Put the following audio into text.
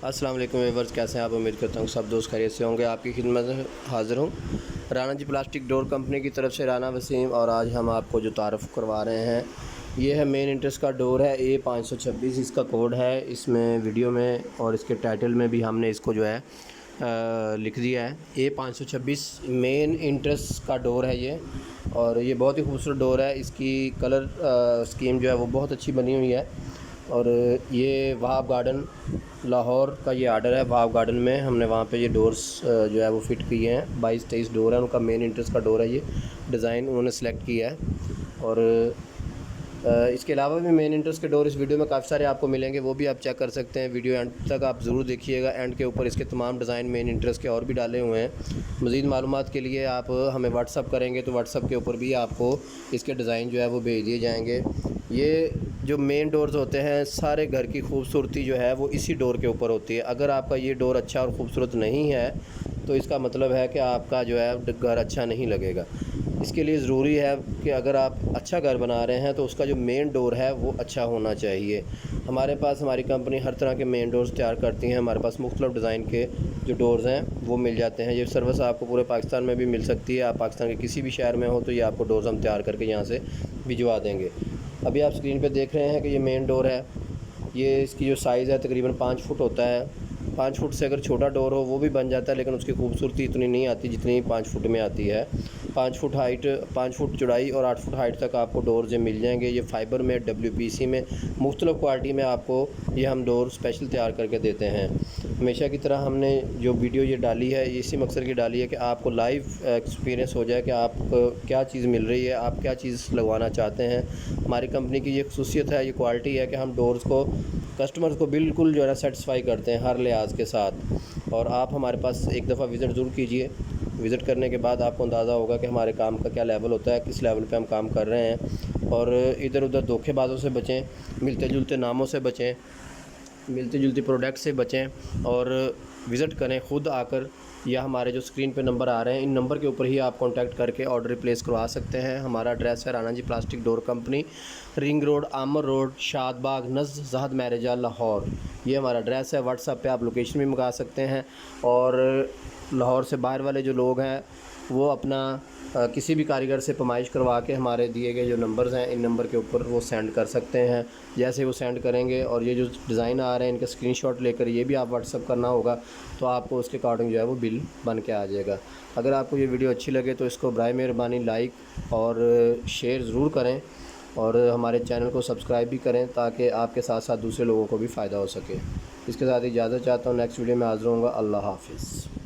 السلام علیکم ویورز، کیسے ہیں آپ؟ امید کرتا ہوں سب دوست خیریت سے ہوں گے۔ آپ کی خدمت میں حاضر ہوں رانا جی پلاسٹک ڈور کمپنی کی طرف سے رانا وسیم، اور آج ہم آپ کو جو تعارف کروا رہے ہیں یہ ہے مین انٹرس کا ڈور ہے A526، اس کا کوڈ ہے۔ اس میں ویڈیو میں اور اس کے ٹائٹل میں بھی ہم نے اس کو جو ہے لکھ دیا ہے A526 مین انٹرس کا ڈور ہے یہ، اور یہ بہت ہی خوبصورت ڈور ہے۔ اس کی کلر اسکیم جو ہے وہ بہت اچھی بنی ہوئی ہے، اور یہ وہاب گارڈن لاہور کا یہ آرڈر ہے۔ وہاب گارڈن میں ہم نے وہاں پہ یہ ڈورز جو ہے وہ فٹ کیے ہیں۔ 22-23 ڈور ہیں، ان کا مین انٹرس کا ڈور ہے۔ یہ ڈیزائن انہوں نے سلیکٹ کیا ہے، اور اس کے علاوہ بھی مین انٹرس کے ڈور اس ویڈیو میں کافی سارے آپ کو ملیں گے، وہ بھی آپ چیک کر سکتے ہیں۔ ویڈیو اینڈ تک آپ ضرور دیکھیے گا، اینڈ کے اوپر اس کے تمام ڈیزائن مین انٹرس کے اور بھی ڈالے ہوئے ہیں۔ مزید معلومات کے لیے آپ ہمیں واٹس اپ کریں گے تو واٹس اپ کے اوپر بھی آپ کو اس کے ڈیزائن جو ہے وہ بھیج دیے جائیں گے۔ یہ جو مین ڈورز ہوتے ہیں، سارے گھر کی خوبصورتی جو ہے وہ اسی ڈور کے اوپر ہوتی ہے۔ اگر آپ کا یہ ڈور اچھا اور خوبصورت نہیں ہے تو اس کا مطلب ہے کہ آپ کا جو ہے گھر اچھا نہیں لگے گا۔ اس کے لیے ضروری ہے کہ اگر آپ اچھا گھر بنا رہے ہیں تو اس کا جو مین ڈور ہے وہ اچھا ہونا چاہیے۔ ہمارے پاس ہماری کمپنی ہر طرح کے مین ڈورز تیار کرتی ہیں۔ ہمارے پاس مختلف ڈیزائن کے جو ڈورز ہیں وہ مل جاتے ہیں۔ یہ سروس آپ کو پورے پاکستان میں بھی مل سکتی ہے۔ آپ پاکستان کے کسی بھی شہر میں ہو تو یہ آپ کو ڈورز ہم تیار کر کے یہاں سے بھجوا دیں گے۔ ابھی آپ اسکرین پہ دیکھ رہے ہیں کہ یہ مین ڈور ہے۔ یہ اس کی جو سائز ہے تقریباً 5 فٹ ہوتا ہے۔ 5 فٹ سے اگر چھوٹا ڈور ہو وہ بھی بن جاتا ہے، لیکن اس کی خوبصورتی اتنی نہیں آتی جتنی 5 فٹ میں آتی ہے۔ 5 فٹ ہائٹ، 5 فٹ چوڑائی اور 8 فٹ ہائٹ تک آپ کو ڈورز مل جائیں گے۔ یہ فائبر میں، WPC میں، مختلف کوالٹی میں آپ کو یہ ہم ڈور اسپیشل تیار کر کے دیتے ہیں۔ ہمیشہ کی طرح ہم نے جو ویڈیو یہ ڈالی ہے اسی مقصد کی ڈالی ہے کہ آپ کو لائیو ایکسپیرینس ہو جائے کہ آپ کو کیا چیز مل رہی ہے، آپ کیا چیز لگوانا چاہتے ہیں۔ ہماری کمپنی کی یہ خصوصیت ہے، یہ کوالٹی ہے کہ ہم ڈورز کو کسٹمرز کو بالکل جو ہے نا سیٹسفائی کرتے ہیں ہر لحاظ کے ساتھ۔ اور آپ ہمارے پاس ایک دفعہ وزٹ ضرور کیجئے۔ وزٹ کرنے کے بعد آپ کو اندازہ ہوگا کہ ہمارے کام کا کیا لیول ہوتا ہے، کس لیول پہ ہم کام کر رہے ہیں۔ اور ادھر ادھر دھوکے بازوں سے بچیں، ملتے جلتے ناموں سے بچیں، ملتی جلتی پروڈکٹ سے بچیں، اور وزٹ کریں خود آ کر، یا ہمارے جو اسکرین پہ نمبر آ رہے ہیں ان نمبر کے اوپر ہی آپ کانٹیکٹ کر کے آرڈر پلیس کروا سکتے ہیں۔ ہمارا ایڈریس ہے رانا جی پلاسٹک ڈور کمپنی، رنگ روڈ، عامر روڈ، شاد باغ، نزد زہد میرج ہال، لاہور۔ یہ ہمارا ایڈریس ہے۔ واٹس ایپ پہ آپ لوکیشن بھی منگا سکتے ہیں، اور لاہور سے باہر والے جو لوگ ہیں وہ اپنا کسی بھی کاریگر سے پیمائش کروا کے ہمارے دیے گئے جو نمبرز ہیں ان نمبر کے اوپر وہ سینڈ کر سکتے ہیں۔ جیسے وہ سینڈ کریں گے اور یہ جو ڈیزائن آ رہے ہیں ان کا اسکرین شاٹ لے کر یہ بھی آپ واٹس ایپ کرنا ہوگا، تو آپ کو اس کے اکارڈنگ جو ہے وہ بل بن کے آ جائے گا۔ اگر آپ کو یہ ویڈیو اچھی لگے تو اس کو برائے مہربانی لائک اور شیئر ضرور کریں، اور ہمارے چینل کو سبسکرائب بھی کریں تاکہ آپ کے ساتھ ساتھ دوسرے لوگوں کو بھی فائدہ ہو سکے۔ اس کے ساتھ اجازت چاہتا ہوں، نیکسٹ ویڈیو میں حاضر ہوں گا۔ اللہ حافظ۔